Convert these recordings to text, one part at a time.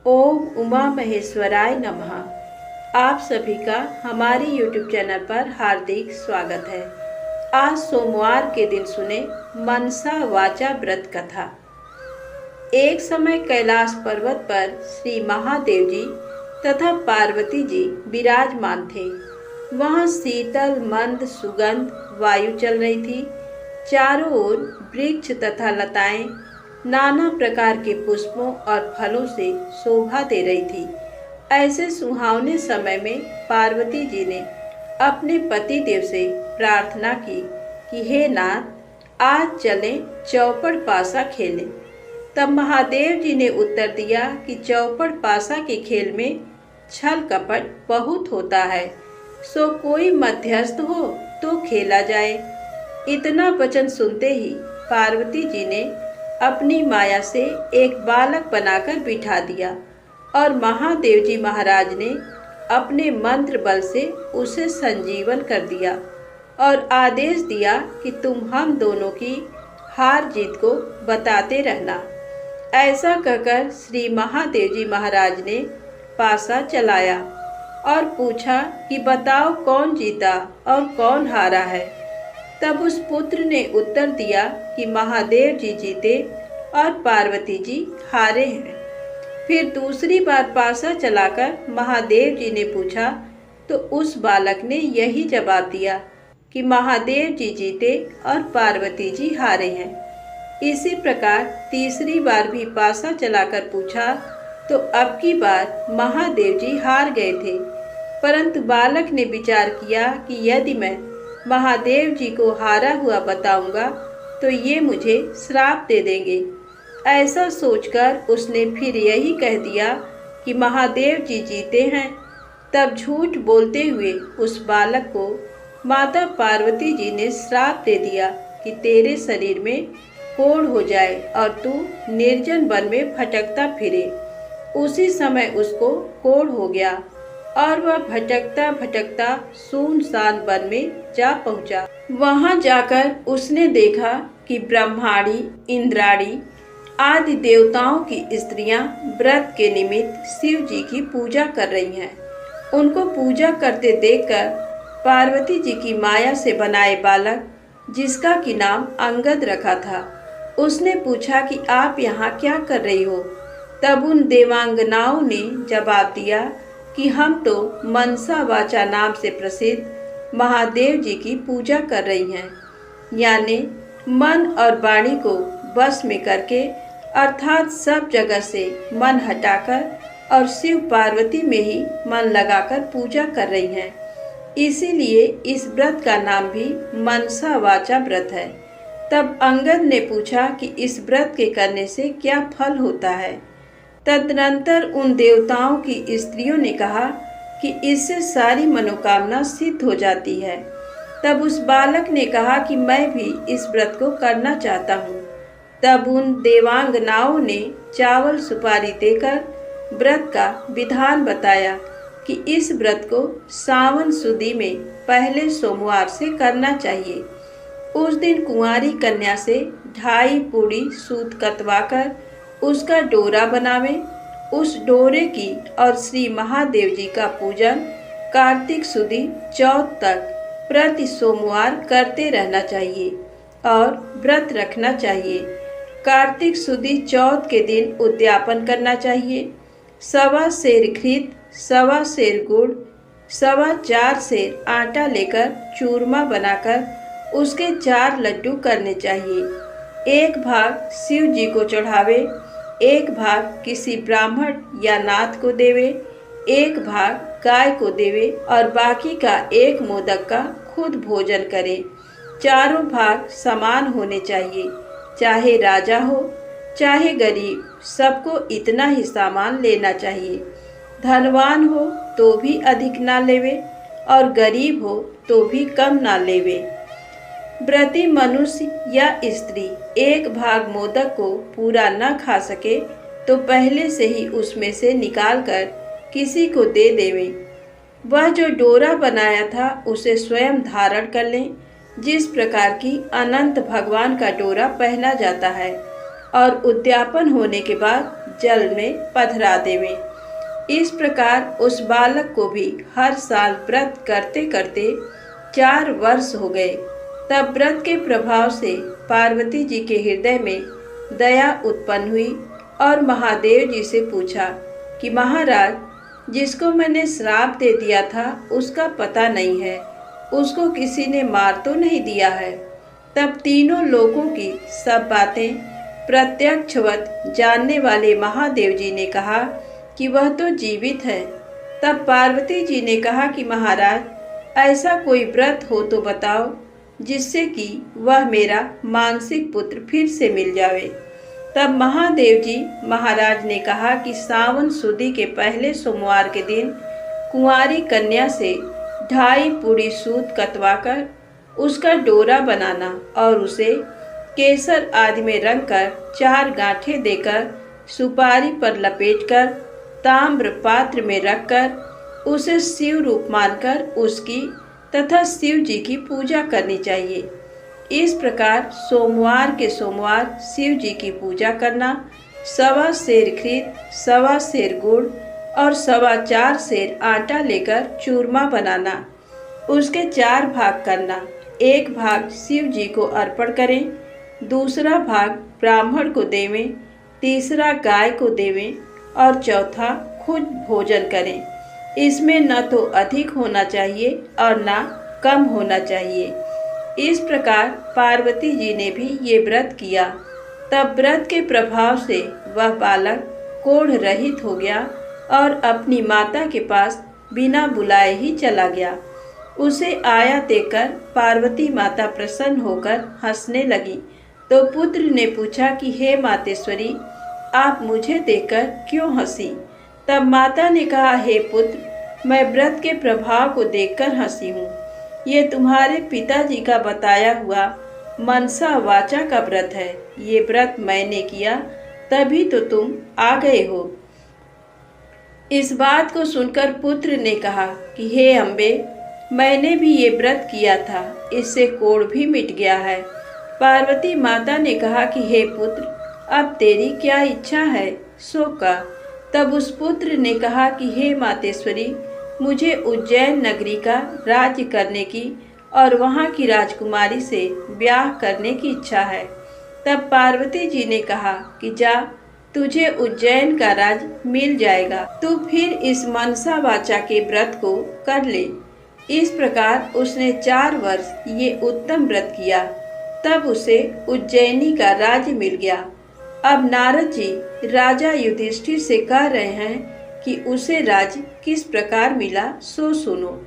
ओम उमा महेश्वराय नमः। आप सभी का हमारे YouTube चैनल पर हार्दिक स्वागत है। आज सोमवार के दिन सुने मनसा वाचा व्रत कथा। एक समय कैलाश पर्वत पर श्री महादेव जी तथा पार्वती जी विराजमान थे। वहाँ शीतल मंद सुगंध वायु चल रही थी। चारों ओर वृक्ष तथा लताएं नाना प्रकार के पुष्पों और फलों से शोभा दे रही थी। ऐसे सुहावने समय में पार्वती जी ने अपने पति देव से प्रार्थना की कि हे नाथ, आज चलें चौपड़ पासा खेलें। तब महादेव जी ने उत्तर दिया कि चौपड़ पासा के खेल में छल कपट बहुत होता है, सो कोई मध्यस्थ हो तो खेला जाए। इतना वचन सुनते ही पार्वती जी ने अपनी माया से एक बालक बनाकर बिठा दिया और महादेव जी महाराज ने अपने मंत्र बल से उसे संजीवन कर दिया और आदेश दिया कि तुम हम दोनों की हार जीत को बताते रहना। ऐसा कहकर श्री महादेव जी महाराज ने पासा चलाया और पूछा कि बताओ कौन जीता और कौन हारा है। तब उस पुत्र ने उत्तर दिया कि महादेव जी जीते और पार्वती जी हारे हैं। फिर दूसरी बार पासा चलाकर महादेव जी ने पूछा तो उस बालक ने यही जवाब दिया कि महादेव जी जीते और पार्वती जी हारे हैं। इसी प्रकार तीसरी बार भी पासा चलाकर पूछा तो अब की बार महादेव जी हार गए थे, परंतु बालक ने विचार किया कि यदि मैं महादेव जी को हारा हुआ बताऊंगा तो ये मुझे श्राप दे देंगे। ऐसा सोचकर उसने फिर यही कह दिया कि महादेव जी जीते हैं। तब झूठ बोलते हुए उस बालक को माता पार्वती जी ने श्राप दे दिया कि तेरे शरीर में कोढ़ हो जाए और तू निर्जन वन में भटकता फिरे। उसी समय उसको कोढ़ हो गया और वह भटकता भटकता सुनसान वन में जा पहुंचा। वहां जाकर उसने देखा कि ब्रह्माणी, इंद्राणी आदि देवताओं की स्त्रियां व्रत के निमित्त शिव जी की पूजा कर रही हैं। उनको पूजा करते देखकर पार्वती जी की माया से बनाए बालक, जिसका कि नाम अंगद रखा था, उसने पूछा कि आप यहाँ क्या कर रही हो। तब उन देवांगनाओं ने जवाब दिया कि हम तो मनसा वाचा नाम से प्रसिद्ध महादेव जी की पूजा कर रही हैं, यानी मन और वाणी को वश में करके, अर्थात सब जगह से मन हटाकर और शिव पार्वती में ही मन लगाकर पूजा कर रही हैं। इसीलिए इस व्रत का नाम भी मनसा वाचा व्रत है। तब अंगद ने पूछा कि इस व्रत के करने से क्या फल होता है। तदनंतर उन देवताओं की स्त्रियों ने कहा कि इससे सारी मनोकामना सिद्ध हो जाती है। तब उस बालक ने कहा कि मैं भी इस व्रत को करना चाहता हूँ। तब उन देवांगनाओं ने चावल सुपारी देकर व्रत का विधान बताया कि इस व्रत को सावन सुदी में पहले सोमवार से करना चाहिए। उस दिन कुंवारी कन्या से 2.5 पूड़ी सूत कतवाकर उसका डोरा बनावे। उस डोरे की और श्री महादेव जी का पूजन कार्तिक सुदी चौथ तक प्रति सोमवार करते रहना चाहिए और व्रत रखना चाहिए। कार्तिक सुदी चौथ के दिन उद्यापन करना चाहिए। 1.25 सेर घृत, 1.25 सेर गुड़, 4.25 सेर आटा लेकर चूरमा बनाकर उसके 4 लड्डू करने चाहिए। एक भाग शिव जी को चढ़ावे, एक भाग किसी ब्राह्मण या नाथ को देवे, एक भाग गाय को देवे और बाकी का एक मोदक का खुद भोजन करे। चारों भाग समान होने चाहिए, चाहे राजा हो चाहे गरीब, सबको इतना ही सामान लेना चाहिए। धनवान हो तो भी अधिक ना लेवे और गरीब हो तो भी कम ना लेवे। व्रती मनुष्य या स्त्री एक भाग मोदक को पूरा न खा सके तो पहले से ही उसमें से निकालकर किसी को दे देवे। वह जो डोरा बनाया था उसे स्वयं धारण कर लें, जिस प्रकार की अनंत भगवान का डोरा पहना जाता है। और उद्यापन होने के बाद जल में पधरा देवें। इस प्रकार उस बालक को भी हर साल व्रत करते करते 4 वर्ष हो गए। तब व्रत के प्रभाव से पार्वती जी के हृदय में दया उत्पन्न हुई और महादेव जी से पूछा कि महाराज, जिसको मैंने श्राप दे दिया था उसका पता नहीं है, उसको किसी ने मार तो नहीं दिया है। तब तीनों लोगों की सब बातें प्रत्यक्षवत जानने वाले महादेव जी ने कहा कि वह तो जीवित है। तब पार्वती जी ने कहा कि महाराज, ऐसा कोई व्रत हो तो बताओ जिससे कि वह मेरा मानसिक पुत्र फिर से मिल जावे। तब महादेव जी महाराज ने कहा कि सावन सुदी के पहले सोमवार के दिन कुंवारी कन्या से 2.5 पूड़ी सूत कतवाकर उसका डोरा बनाना और उसे केसर आदि में रंग कर 4 गांठें देकर सुपारी पर लपेटकर ताम्र पात्र में रखकर उसे शिव रूप मानकर उसकी तथा शिव जी की पूजा करनी चाहिए। इस प्रकार सोमवार के सोमवार शिव जी की पूजा करना, 1.25 सेर खीर, 1.25 सेर गुड़ और 4.25 सेर आटा लेकर चूरमा बनाना, उसके 4 भाग करना। 1 भाग शिव जी को अर्पण करें, दूसरा भाग ब्राह्मण को देवें, तीसरा गाय को देवें और चौथा खुद भोजन करें। इसमें न तो अधिक होना चाहिए और न कम होना चाहिए। इस प्रकार पार्वती जी ने भी ये व्रत किया। तब व्रत के प्रभाव से वह बालक कोढ़ रहित हो गया और अपनी माता के पास बिना बुलाए ही चला गया। उसे आया देखकर पार्वती माता प्रसन्न होकर हंसने लगी। तो पुत्र ने पूछा कि हे मातेश्वरी, आप मुझे देखकर क्यों हंसी? तब माता ने कहा, हे पुत्र, मैं व्रत के प्रभाव को देखकर हंसी हूँ। ये तुम्हारे पिताजी का बताया हुआ मनसा वाचा का व्रत है। ये व्रत मैंने किया तभी तो तुम आ गए हो। इस बात को सुनकर पुत्र ने कहा कि हे अम्बे, मैंने भी ये व्रत किया था, इससे कोढ़ भी मिट गया है। पार्वती माता ने कहा कि हे पुत्र, अब तेरी क्या इच्छा है सो कह। तब उस पुत्र ने कहा कि हे मातेश्वरी, मुझे उज्जैन नगरी का राज्य करने की और वहाँ की राजकुमारी से ब्याह करने की इच्छा है। तब पार्वती जी ने कहा कि जा, तुझे उज्जैन का राज मिल जाएगा, तू फिर इस मनसा वाचा के व्रत को कर ले। इस प्रकार उसने 4 वर्ष ये उत्तम व्रत किया। तब उसे उज्जैनी का राज्य मिल गया। अब नारद जी राजा युधिष्ठिर से कह रहे हैं कि उसे राज्य किस प्रकार मिला सो सुनो।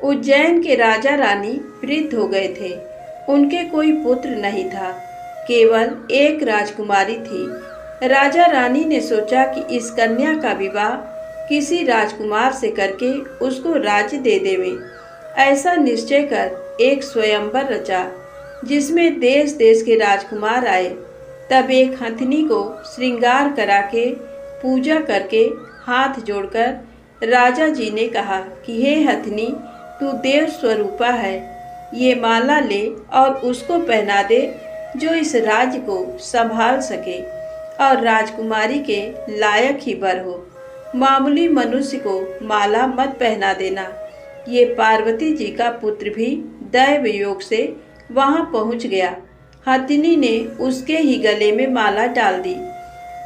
उज्जैन के राजा रानी वृद्ध हो गए थे। उनके कोई पुत्र नहीं था, केवल एक राजकुमारी थी। राजा रानी ने सोचा कि इस कन्या का विवाह किसी राजकुमार से करके उसको राज्य दे देवें। ऐसा निश्चय कर एक स्वयंवर रचा, जिसमें देश देश के राजकुमार आए। तब एक हथिनी को श्रृंगार करा के पूजा करके हाथ जोड़कर राजा जी ने कहा कि हे हथिनी, तू देव स्वरूपा है, ये माला ले और उसको पहना दे जो इस राज्य को संभाल सके और राजकुमारी के लायक ही वर हो। मामूली मनुष्य को माला मत पहना देना। ये पार्वती जी का पुत्र भी दैव योग से वहां पहुंच गया। हथिनी ने उसके ही गले में माला डाल दी,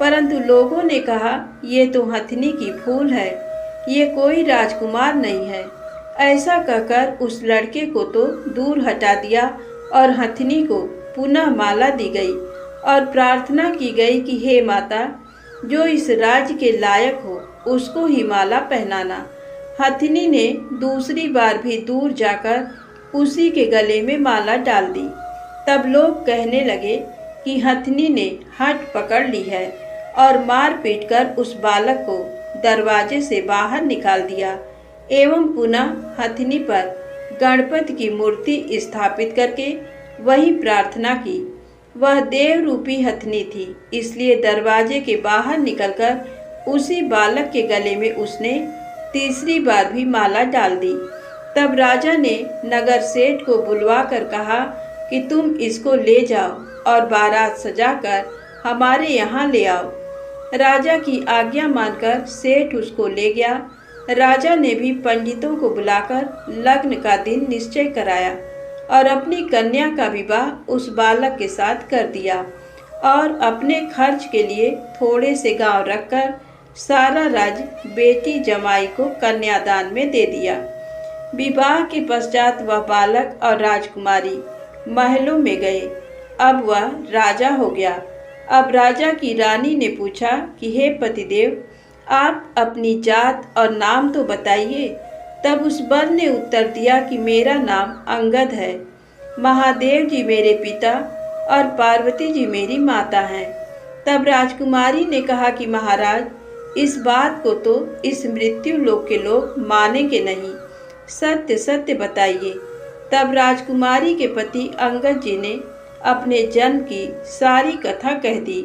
परंतु लोगों ने कहा ये तो हथिनी की भूल है, ये कोई राजकुमार नहीं है। ऐसा कहकर उस लड़के को तो दूर हटा दिया और हथिनी को पुनः माला दी गई और प्रार्थना की गई कि हे माता, जो इस राज्य के लायक हो उसको ही माला पहनाना। हथिनी ने दूसरी बार भी दूर जाकर उसी के गले में माला डाल दी। तब लोग कहने लगे कि हथिनी ने हठ पकड़ ली है और मार पीट कर उस बालक को दरवाजे से बाहर निकाल दिया एवं पुनः हथिनी पर गणपति की मूर्ति स्थापित करके वही प्रार्थना की। वह देव रूपी हथिनी थी, इसलिए दरवाजे के बाहर निकलकर उसी बालक के गले में उसने तीसरी बार भी माला डाल दी। तब राजा ने नगर सेठ को बुलवा कर कहा कि तुम इसको ले जाओ और बारात सजाकर हमारे यहाँ ले आओ। राजा की आज्ञा मानकर सेठ उसको ले गया। राजा ने भी पंडितों को बुलाकर लग्न का दिन निश्चय कराया और अपनी कन्या का विवाह उस बालक के साथ कर दिया और अपने खर्च के लिए थोड़े से गांव रखकर सारा राज्य बेटी जमाई को कन्यादान में दे दिया। विवाह के पश्चात वह बालक और राजकुमारी महलों में गए। अब वह राजा हो गया। अब राजा की रानी ने पूछा कि हे पतिदेव, आप अपनी जात और नाम तो बताइए। तब उस वर ने उत्तर दिया कि मेरा नाम अंगद है। महादेव जी मेरे पिता और पार्वती जी मेरी माता हैं। तब राजकुमारी ने कहा कि महाराज, इस बात को तो इस मृत्यु लोक के लोग मानेंगे नहीं, सत्य सत्य बताइए। तब राजकुमारी के पति अंगद जी ने अपने जन्म की सारी कथा कह दी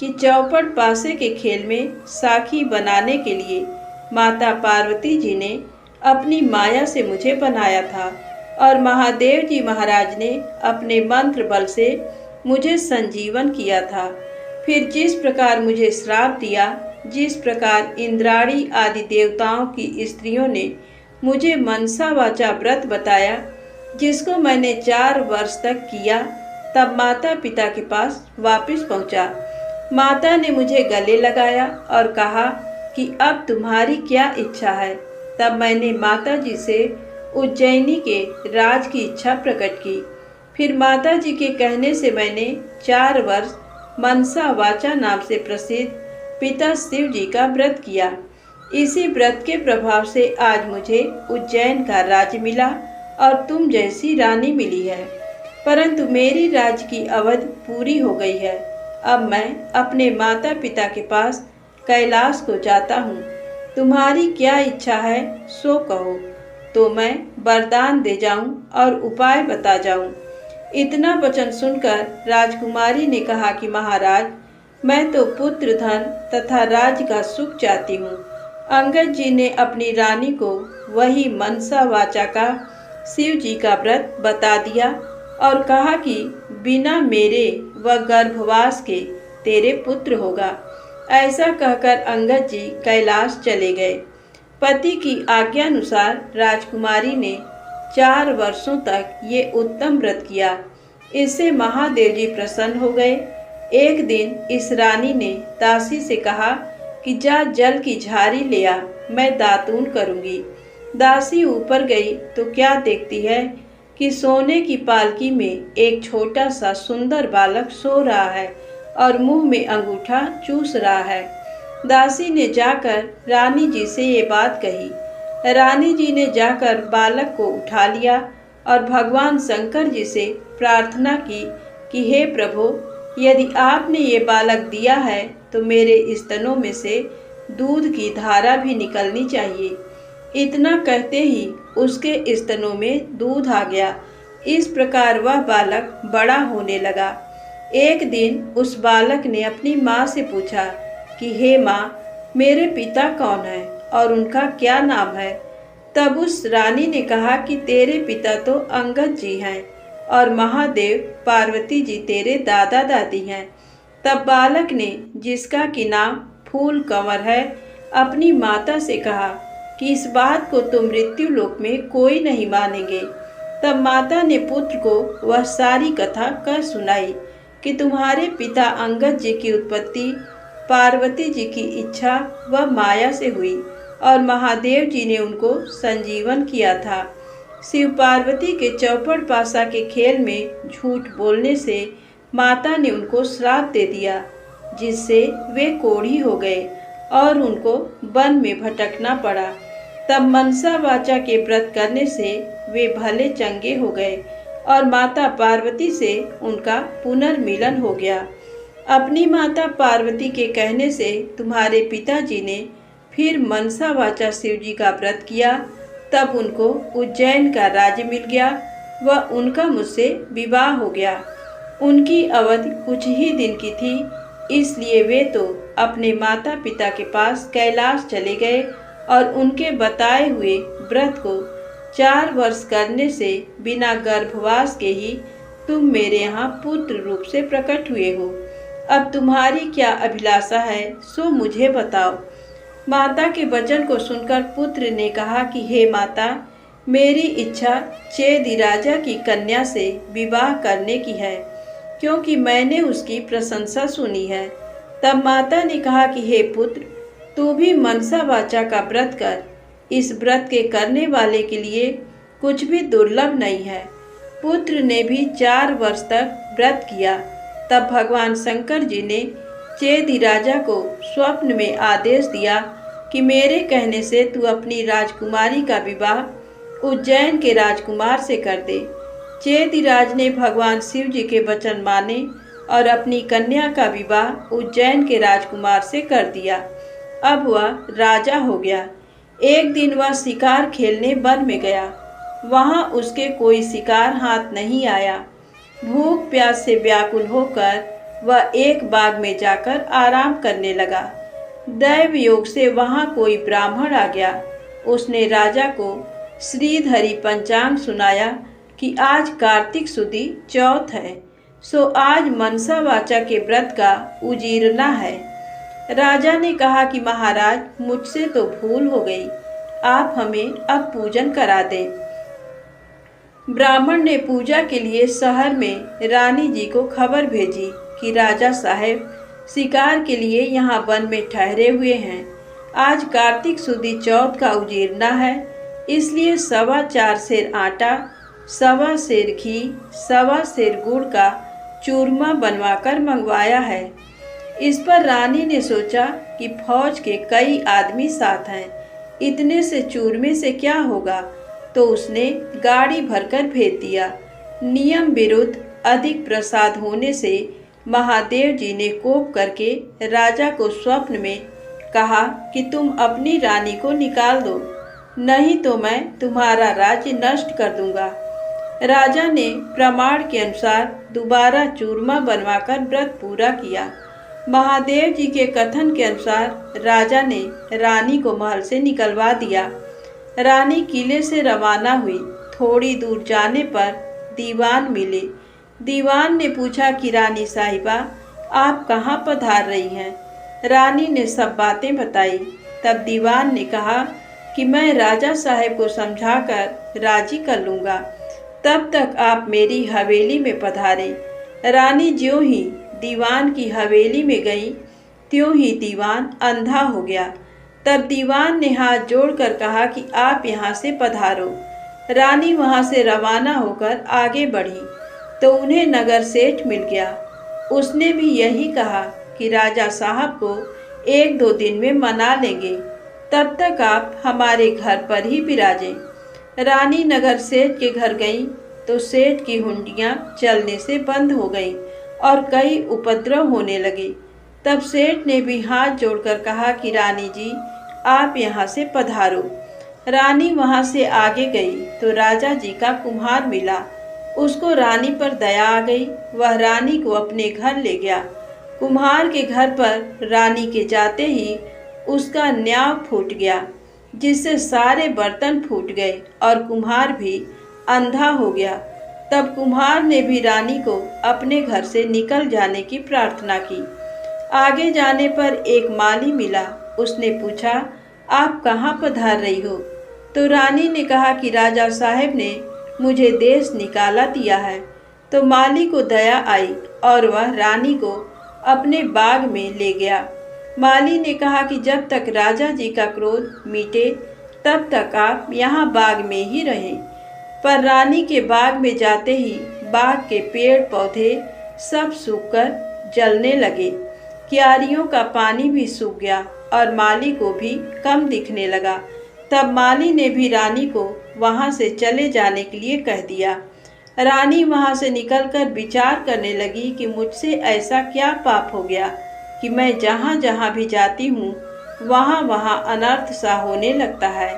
कि चौपड़ पासे के खेल में साखी बनाने के लिए माता पार्वती जी ने अपनी माया से मुझे बनाया था और महादेव जी महाराज ने अपने मंत्र बल से मुझे संजीवन किया था। फिर जिस प्रकार मुझे श्राप दिया, जिस प्रकार इंद्राणी आदि देवताओं की स्त्रियों ने मुझे मनसा वाचा व्रत बताया, जिसको मैंने 4 वर्ष तक किया, तब माता पिता के पास वापस पहुंचा। माता ने मुझे गले लगाया और कहा कि अब तुम्हारी क्या इच्छा है। तब मैंने माता जी से उज्जैनी के राज की इच्छा प्रकट की। फिर माता जी के कहने से मैंने 4 वर्ष मनसा वाचा नाम से प्रसिद्ध पिता शिव जी का व्रत किया। इसी व्रत के प्रभाव से आज मुझे उज्जैन का राज्य मिला और तुम जैसी रानी मिली है। परंतु मेरी राज्य की अवधि पूरी हो गई है। अब मैं अपने माता पिता के पास कैलाश को जाता हूँ। तुम्हारी क्या इच्छा है सो कहो, तो मैं वरदान दे जाऊं और उपाय बता जाऊं। इतना वचन सुनकर राजकुमारी ने कहा कि महाराज, मैं तो पुत्र धन तथा राज्य का सुख चाहती हूँ। अंगद जी ने अपनी रानी को वही मनसा वाचा का शिव जी का व्रत बता दिया और कहा कि बिना मेरे व गर्भवास के तेरे पुत्र होगा। ऐसा कहकर अंगद जी कैलाश चले गए। पति की आज्ञानुसार राजकुमारी ने 4 वर्षों तक ये उत्तम व्रत किया। इससे महादेव जी प्रसन्न हो गए। एक दिन इस रानी ने दासी से कहा कि जा जल की झारी ले आ, मैं दातून करूंगी। दासी ऊपर गई तो क्या देखती है कि सोने की पालकी में एक छोटा सा सुंदर बालक सो रहा है और मुंह में अंगूठा चूस रहा है। दासी ने जाकर रानी जी से ये बात कही। रानी जी ने जाकर बालक को उठा लिया और भगवान शंकर जी से प्रार्थना की कि हे प्रभु, यदि आपने ये बालक दिया है तो मेरे स्तनों में से दूध की धारा भी निकलनी चाहिए। इतना कहते ही उसके स्तनों में दूध आ गया। इस प्रकार वह बालक बड़ा होने लगा। एक दिन उस बालक ने अपनी माँ से पूछा कि हे माँ, मेरे पिता कौन है और उनका क्या नाम है। तब उस रानी ने कहा कि तेरे पिता तो अंगद जी हैं और महादेव पार्वती जी तेरे दादा दादी हैं। तब बालक ने, जिसका कि नाम फूल कंवर है, अपनी माता से कहा कि इस बात को तो मृत्यु लोक में कोई नहीं मानेंगे। तब माता ने पुत्र को वह सारी कथा कह सुनाई कि तुम्हारे पिता अंगद जी की उत्पत्ति पार्वती जी की इच्छा व माया से हुई और महादेव जी ने उनको संजीवन किया था। शिव पार्वती के चौपड़ पासा के खेल में झूठ बोलने से माता ने उनको श्राप दे दिया, जिससे वे कोढ़ी हो गए और उनको वन में भटकना पड़ा। तब मनसा वाचा के व्रत करने से वे भले चंगे हो गए और माता पार्वती से उनका पुनर्मिलन हो गया। अपनी माता पार्वती के कहने से तुम्हारे पिताजी ने फिर मनसा वाचा शिव जी का व्रत किया। तब उनको उज्जैन का राज्य मिल गया व उनका मुझसे विवाह हो गया। उनकी अवधि कुछ ही दिन की थी, इसलिए वे तो अपने माता पिता के पास कैलाश चले गए और उनके बताए हुए व्रत को 4 वर्ष करने से बिना गर्भवास के ही तुम मेरे यहाँ पुत्र रूप से प्रकट हुए हो। अब तुम्हारी क्या अभिलाषा है सो मुझे बताओ। माता के वचन को सुनकर पुत्र ने कहा कि हे माता, मेरी इच्छा चेदि राजा की कन्या से विवाह करने की है, क्योंकि मैंने उसकी प्रशंसा सुनी है। तब माता ने कहा कि हे पुत्र, तू भी मनसा वाचा का व्रत कर। इस व्रत के करने वाले के लिए कुछ भी दुर्लभ नहीं है। पुत्र ने भी 4 वर्ष तक व्रत किया। तब भगवान शंकर जी ने चेदि राजा को स्वप्न में आदेश दिया कि मेरे कहने से तू अपनी राजकुमारी का विवाह उज्जैन के राजकुमार से कर दे। चेदि राज ने भगवान शिव जी के वचन माने और अपनी कन्या का विवाह उज्जैन के राजकुमार से कर दिया। अब वह राजा हो गया। एक दिन वह शिकार खेलने वन में गया। वहां उसके कोई शिकार हाथ नहीं आया। भूख प्यास से व्याकुल होकर वह एक बाग में जाकर आराम करने लगा। दैव योग से वहां कोई ब्राह्मण आ गया। उसने राजा को श्रीधरी पंचांग सुनाया कि आज कार्तिक सुदी चौथ है, सो आज मनसा वाचा के व्रत का उजीरना है। राजा ने कहा कि महाराज, मुझसे तो भूल हो गई, आप हमें अब पूजन करा दें। ब्राह्मण ने पूजा के लिए शहर में रानी जी को खबर भेजी कि राजा साहब शिकार के लिए यहाँ वन में ठहरे हुए हैं। आज कार्तिक सुदी चौथ का उजीरना है, इसलिए 4.25 सेर आटा, 1.25 सेर घी, 1.25 सेर गुड़ का चूरमा बनवाकर मंगवाया है। इस पर रानी ने सोचा कि फौज के कई आदमी साथ हैं, इतने से चूरमे से क्या होगा, तो उसने गाड़ी भरकर भेज दिया। नियम विरुद्ध अधिक प्रसाद होने से महादेव जी ने कोप करके राजा को स्वप्न में कहा कि तुम अपनी रानी को निकाल दो, नहीं तो मैं तुम्हारा राज्य नष्ट कर दूंगा। राजा ने प्रमाण के अनुसार दोबारा चूरमा बनवाकर व्रत पूरा किया। महादेव जी के कथन के अनुसार राजा ने रानी को महल से निकलवा दिया। रानी किले से रवाना हुई। थोड़ी दूर जाने पर दीवान मिले। दीवान ने पूछा कि रानी साहिबा, आप कहाँ पधार रही हैं? रानी ने सब बातें बताई। तब दीवान ने कहा कि मैं राजा साहब को समझाकर राजी कर लूँगा, तब तक आप मेरी हवेली में पधारें। रानी ज्यों ही दीवान की हवेली में गई, त्यों ही दीवान अंधा हो गया। तब दीवान ने हाथ जोड़कर कहा कि आप यहाँ से पधारो। रानी वहाँ से रवाना होकर आगे बढ़ी तो उन्हें नगर सेठ मिल गया। उसने भी यही कहा कि राजा साहब को 1-2 दिन में मना लेंगे, तब तक आप हमारे घर पर ही विराजें। रानी नगर सेठ के घर गई तो सेठ की हुंडियाँ चलने से बंद हो गई और कई उपद्रव होने लगे। तब सेठ ने भी हाथ जोड़कर कहा कि रानी जी, आप यहाँ से पधारो। रानी वहाँ से आगे गई तो राजा जी का कुम्हार मिला। उसको रानी पर दया आ गई। वह रानी को अपने घर ले गया। कुम्हार के घर पर रानी के जाते ही उसका न्याव फूट गया, जिससे सारे बर्तन फूट गए और कुम्हार भी अंधा हो गया। तब कुम्हार ने भी रानी को अपने घर से निकल जाने की प्रार्थना की। आगे जाने पर एक माली मिला। उसने पूछा, आप कहाँ पधार रही हो? तो रानी ने कहा कि राजा साहब ने मुझे देश निकाला दिया है। तो माली को दया आई और वह रानी को अपने बाग में ले गया। माली ने कहा कि जब तक राजा जी का क्रोध मिटे तब तक आप यहाँ बाग में ही रहें। पर रानी के बाग में जाते ही बाग के पेड़ पौधे सब सूखकर जलने लगे। क्यारियों का पानी भी सूख गया और माली को भी कम दिखने लगा। तब माली ने भी रानी को वहाँ से चले जाने के लिए कह दिया। रानी वहाँ से निकलकर विचार करने लगी कि मुझसे ऐसा क्या पाप हो गया कि मैं जहाँ जहाँ भी जाती हूँ वहाँ वहाँ अनर्थ सा होने लगता है।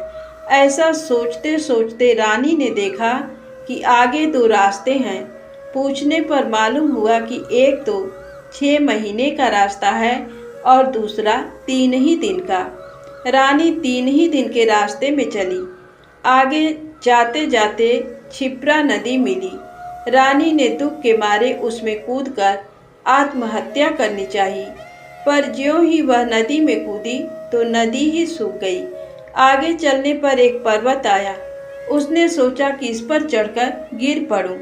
ऐसा सोचते सोचते रानी ने देखा कि आगे 2 रास्ते हैं। पूछने पर मालूम हुआ कि एक तो 6 महीने का रास्ता है और दूसरा 3 ही दिन का। रानी 3 ही दिन के रास्ते में चली। आगे जाते जाते क्षिप्रा नदी मिली। रानी ने दुख के मारे उसमें कूदकर आत्महत्या करनी चाहिए। पर ज्यों ही वह नदी में कूदी तो नदी ही सूख गई। आगे चलने पर एक पर्वत आया। उसने सोचा कि इस पर चढ़कर गिर पड़ूं।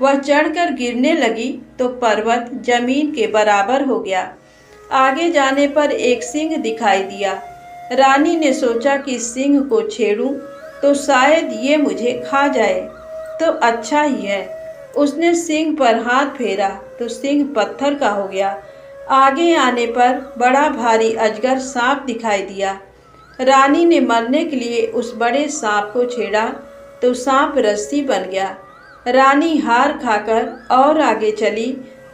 वह चढ़कर गिरने लगी तो पर्वत जमीन के बराबर हो गया। आगे जाने पर एक सिंह दिखाई दिया। रानी ने सोचा कि इस सिंह को छेड़ूं तो शायद ये मुझे खा जाए तो अच्छा ही है। उसने सिंह पर हाथ फेरा तो सिंह पत्थर का हो गया। आगे आने पर बड़ा भारी अजगर सांप दिखाई दिया। रानी ने मरने के लिए उस बड़े सांप को छेड़ा तो सांप रस्सी बन गया। रानी हार खाकर और आगे चली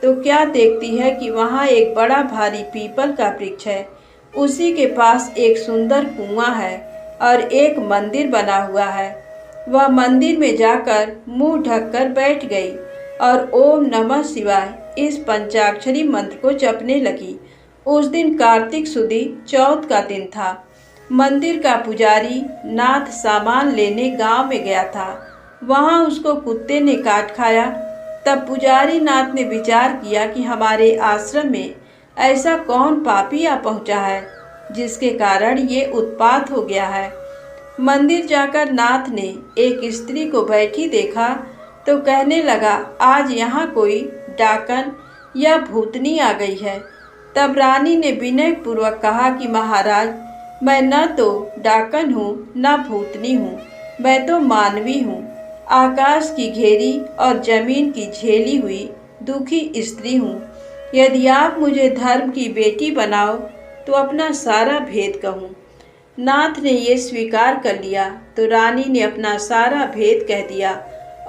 तो क्या देखती है कि वहाँ एक बड़ा भारी पीपल का वृक्ष है। उसी के पास एक सुंदर कुआं है और एक मंदिर बना हुआ है। वह मंदिर में जाकर मुंह ढककर बैठ गई और ओम नमः शिवाय इस पंचाक्षरी मंत्र को जपने लगी। उस दिन कार्तिक सुदी चौथ का दिन था। मंदिर का पुजारी नाथ सामान लेने गांव में गया था। वहां उसको कुत्ते ने काट खाया। तब पुजारी नाथ ने विचार किया कि हमारे आश्रम में ऐसा कौन पापी आ पहुंचा है जिसके कारण ये उत्पात हो गया है। मंदिर जाकर नाथ ने एक स्त्री को बैठी देखा तो कहने लगा, आज यहाँ कोई डाकन या भूतनी आ गई है। तब रानी ने विनय पूर्वक कहा कि महाराज, मैं न तो डाकन हूँ न भूतनी हूँ, मैं तो मानवी हूँ, आकाश की घेरी और जमीन की झेली हुई दुखी स्त्री हूँ। यदि आप मुझे धर्म की बेटी बनाओ तो अपना सारा भेद कहूँ। नाथ ने ये स्वीकार कर लिया तो रानी ने अपना सारा भेद कह दिया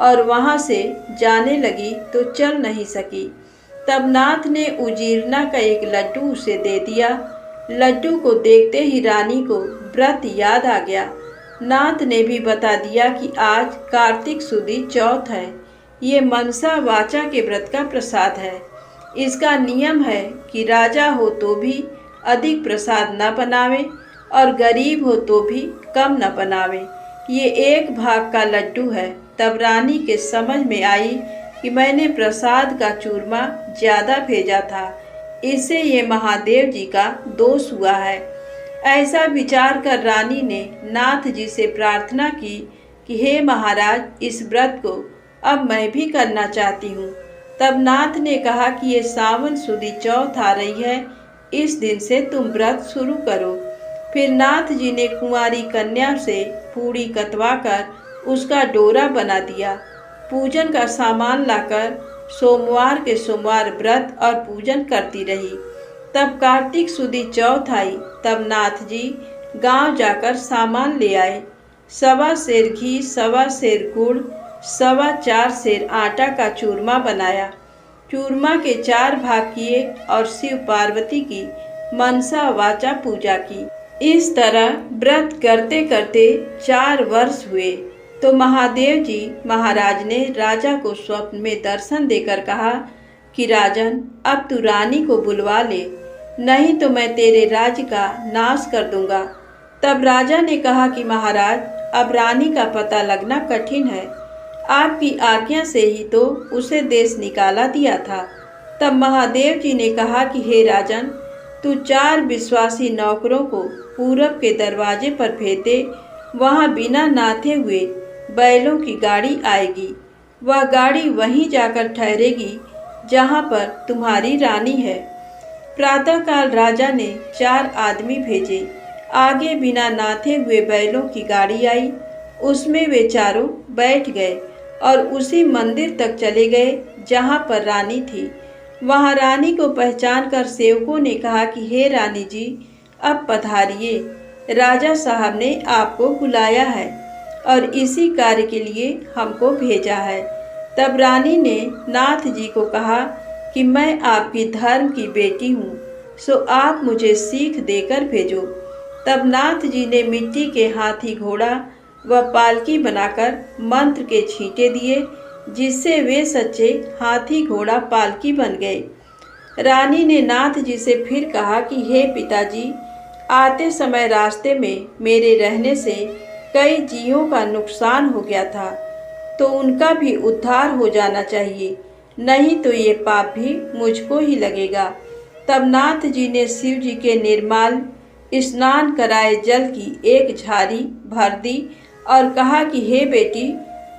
और वहाँ से जाने लगी तो चल नहीं सकी। तब नाथ ने उजीरना का एक लड्डू उसे दे दिया। लड्डू को देखते ही रानी को व्रत याद आ गया। नाथ ने भी बता दिया कि आज कार्तिक सुदी चौथ है। ये मनसा वाचा के व्रत का प्रसाद है। इसका नियम है कि राजा हो तो भी अधिक प्रसाद न बनावे और गरीब हो तो भी कम न बनावे। ये एक भाग का लड्डू है। तब रानी के समझ में आई कि मैंने प्रसाद का चूरमा ज्यादा भेजा था, इससे ये महादेव जी का दोष हुआ है। ऐसा विचार कर रानी ने नाथ जी से प्रार्थना की कि हे महाराज, इस व्रत को अब मैं भी करना चाहती हूँ। तब नाथ ने कहा कि ये सावन सुदी चौथ आ रही है, इस दिन से तुम व्रत शुरू करो। फिर नाथ जी ने कुंवारी कन्या से पूड़ी कतवाकर उसका डोरा बना दिया। पूजन का सामान लाकर सोमवार के सोमवार व्रत और पूजन करती रही। तब कार्तिक सुदी चौथ आई। तब नाथ जी गांव जाकर सामान ले आए। 1.25 सेर घी, 1.25 सेर गुड़, 4.25 सेर आटा का चूरमा बनाया। चूरमा के 4 भाग किए और शिव पार्वती की मनसा वाचा पूजा की। इस तरह व्रत करते करते 4 वर्ष हुए तो महादेव जी महाराज ने राजा को स्वप्न में दर्शन देकर कहा कि राजन, अब तू रानी को बुलवा ले, नहीं तो मैं तेरे राज्य का नाश कर दूंगा। तब राजा ने कहा कि महाराज, अब रानी का पता लगना कठिन है। आपकी आज्ञा से ही तो उसे देश निकाला दिया था। तब महादेव जी ने कहा कि हे राजन, तू 4 विश्वासी नौकरों को पूरब के दरवाजे पर भेज दे। वहाँ बिना नाथे हुए बैलों की गाड़ी आएगी। वह गाड़ी वहीं जाकर ठहरेगी जहाँ पर तुम्हारी रानी है। प्रातःकाल राजा ने 4 आदमी भेजे। आगे बिना नाथे हुए बैलों की गाड़ी आई। उसमें वे चारों बैठ गए और उसी मंदिर तक चले गए जहाँ पर रानी थी। वहाँ रानी को पहचान कर सेवकों ने कहा कि हे रानी जी, अब पधारिए, राजा साहब ने आपको बुलाया है और इसी कार्य के लिए हमको भेजा है। तब रानी ने नाथ जी को कहा कि मैं आपकी धर्म की बेटी हूँ, सो आप मुझे सीख देकर भेजो। तब नाथ जी ने मिट्टी के हाथी घोड़ा व पालकी बनाकर मंत्र के छींटे दिए, जिससे वे सच्चे हाथी घोड़ा पालकी बन गए। रानी ने नाथ जी से फिर कहा कि हे पिताजी, आते समय रास्ते में मेरे रहने से कई जीवों का नुकसान हो गया था, तो उनका भी उद्धार हो जाना चाहिए। नहीं तो ये पाप भी मुझको ही लगेगा। तब नाथ जी ने शिव जी के निर्मल स्नान कराए जल की एक झारी भर दी और कहा कि हे बेटी,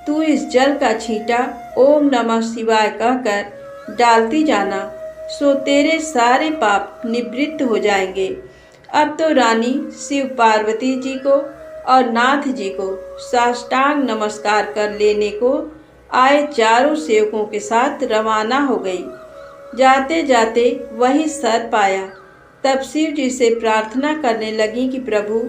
तू इस जल का छींटा ओम नमः शिवाय कहकर डालती जाना, सो तेरे सारे पाप निवृत्त हो जाएंगे। अब तो रानी शिव पार्वती जी को और नाथ जी को साष्टांग नमस्कार कर लेने को आए चारों सेवकों के साथ रवाना हो गई। जाते जाते वही सर्प आया। तब शिव जी से प्रार्थना करने लगी कि प्रभु,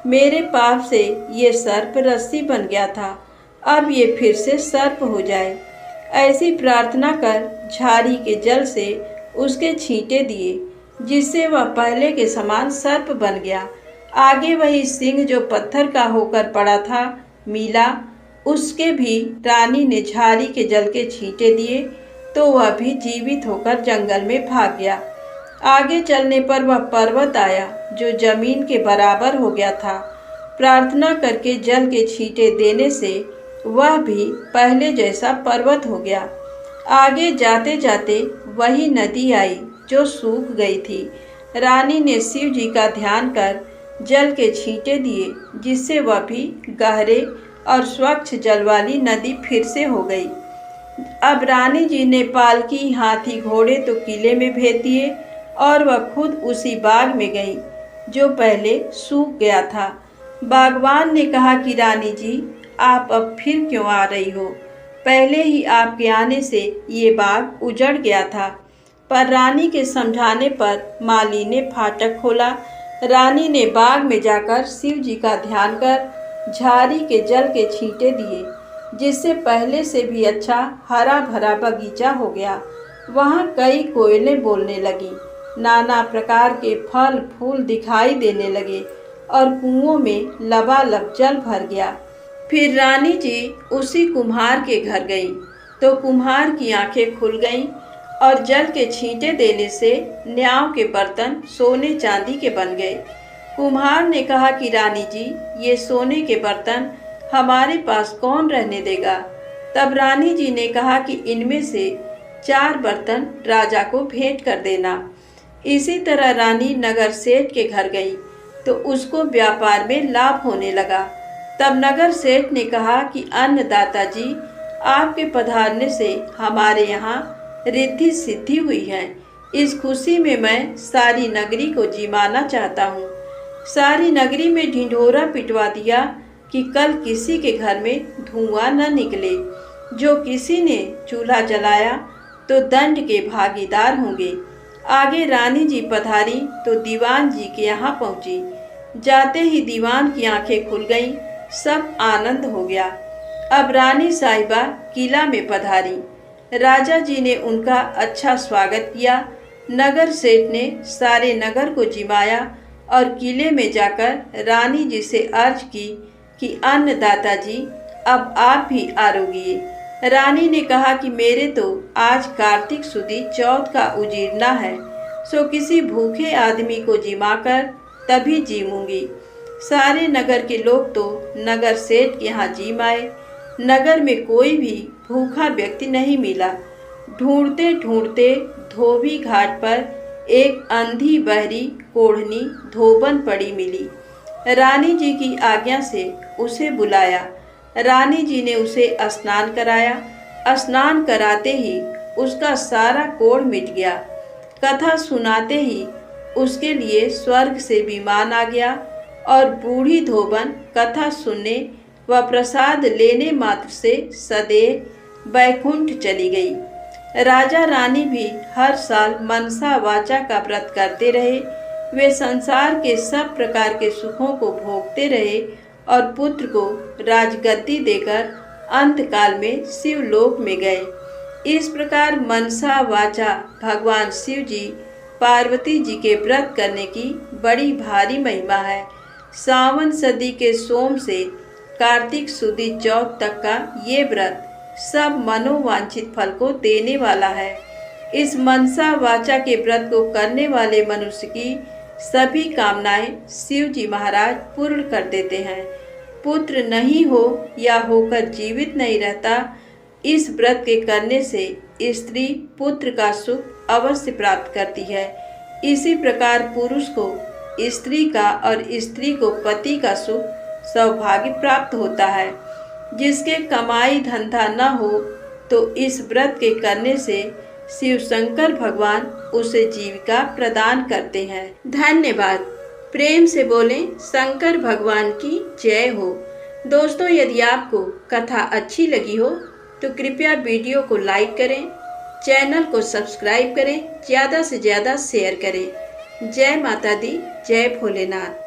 मेरे पाप से ये सर्प रस्सी बन गया था, अब ये फिर से सर्प हो जाए। ऐसी प्रार्थना कर झाड़ी के जल से उसके छींटे दिए, जिससे वह पहले के समान सर्प बन गया। आगे वही सिंह जो पत्थर का होकर पड़ा था मिला, उसके भी रानी ने झाड़ी के जल के छींटे दिए तो वह भी जीवित होकर जंगल में भाग गया। आगे चलने पर वह पर्वत आया जो जमीन के बराबर हो गया था। प्रार्थना करके जल के छींटे देने से वह भी पहले जैसा पर्वत हो गया। आगे जाते जाते वही नदी आई जो सूख गई थी। रानी ने शिव जी का ध्यान कर जल के छींटे दिए, जिससे वह भी गहरे और स्वच्छ जल वाली नदी फिर से हो गई। अब रानी जी ने पालकी, हाथी, घोड़े तो किले में भेज दिए और वह खुद उसी बाग में गई जो पहले सूख गया था। बागवान ने कहा कि रानी जी, आप अब फिर क्यों आ रही हो? पहले ही आपके आने से ये बाग उजड़ गया था। पर रानी के समझाने पर माली ने फाटक खोला। रानी ने बाग में जाकर शिव जी का ध्यान कर झाड़ी के जल के छींटे दिए, जिससे पहले से भी अच्छा हरा भरा बगीचा हो गया। वहाँ कई कोयलें बोलने लगी, नाना प्रकार के फल फूल दिखाई देने लगे और कुओं में लबालब जल भर गया। फिर रानी जी उसी कुम्हार के घर गई तो कुम्हार की आंखें खुल गईं और जल के छींटे देने से न्याव के बर्तन सोने चांदी के बन गए। कुम्हार ने कहा कि रानी जी, ये सोने के बर्तन हमारे पास कौन रहने देगा? तब रानी जी ने कहा कि इनमें से 4 बर्तन राजा को भेंट कर देना। इसी तरह रानी नगर सेठ के घर गई तो उसको व्यापार में लाभ होने लगा। तब नगर सेठ ने कहा कि अन्नदाता जी, आपके पधारने से हमारे यहाँ रिद्धि सिद्धि हुई है। इस खुशी में मैं सारी नगरी को जिमाना चाहता हूँ। सारी नगरी में ढिंढोरा पिटवा दिया कि कल किसी के घर में धुआं न निकले। जो किसी ने चूल्हा जलाया तो दंड के भागीदार होंगे। आगे रानी जी पधारी तो दीवान जी के यहाँ पहुँची। जाते ही दीवान की आंखें खुल गईं, सब आनंद हो गया। अब रानी साहिबा किला में पधारी। राजा जी ने उनका अच्छा स्वागत किया। नगर सेठ ने सारे नगर को जिमाया और किले में जाकर रानी जी से अर्ज की कि अन्नदाता जी, अब आप भी आरोगिए। रानी ने कहा कि मेरे तो आज कार्तिक सुदी चौथ का उजीरना है, सो किसी भूखे आदमी को जिमाकर तभी जीमूंगी। सारे नगर के लोग तो नगर सेठ के यहाँ जिम आए। नगर में कोई भी भूखा व्यक्ति नहीं मिला। ढूंढते ढूंढते धोबी घाट पर एक अंधी बहरी कोढ़नी धोबन पड़ी मिली। रानी जी की आज्ञा से उसे बुलाया। रानी जी ने उसे स्नान कराया। स्नान कराते ही उसका सारा कोढ़ मिट गया। कथा सुनाते ही उसके लिए स्वर्ग से विमान आ गया और बूढ़ी धोबन कथा सुनने व प्रसाद लेने मात्र से सदैव बैकुंठ चली गई। राजा रानी भी हर साल मनसा वाचा का व्रत करते रहे। वे संसार के सब प्रकार के सुखों को भोगते रहे और पुत्र को राजगद्दी देकर अंतकाल में शिवलोक में गए। इस प्रकार मनसा वाचा भगवान शिव जी पार्वती जी के व्रत करने की बड़ी भारी महिमा है। सावन सदी के सोम से कार्तिक सुदी चौथ तक का ये व्रत सब मनोवांछित फल को देने वाला है। इस मनसा वाचा के व्रत को करने वाले मनुष्य की सभी कामनाएं शिव जी महाराज पूर्ण कर देते हैं। पुत्र नहीं हो या होकर जीवित नहीं रहता इस व्रत के करने से स्त्री पुत्र का सुख अवश्य प्राप्त करती है। इसी प्रकार पुरुष को स्त्री का और स्त्री को पति का सुख सौभाग्य प्राप्त होता है। जिसके कमाई धंधा न हो तो इस व्रत के करने से शिव शंकर भगवान उसे जीविका प्रदान करते हैं। धन्यवाद। प्रेम से बोलें शंकर भगवान की जय हो। दोस्तों, यदि आपको कथा अच्छी लगी हो तो कृपया वीडियो को लाइक करें, चैनल को सब्सक्राइब करें, ज़्यादा से ज़्यादा शेयर करें। जय माता दी, जय भोलेनाथ।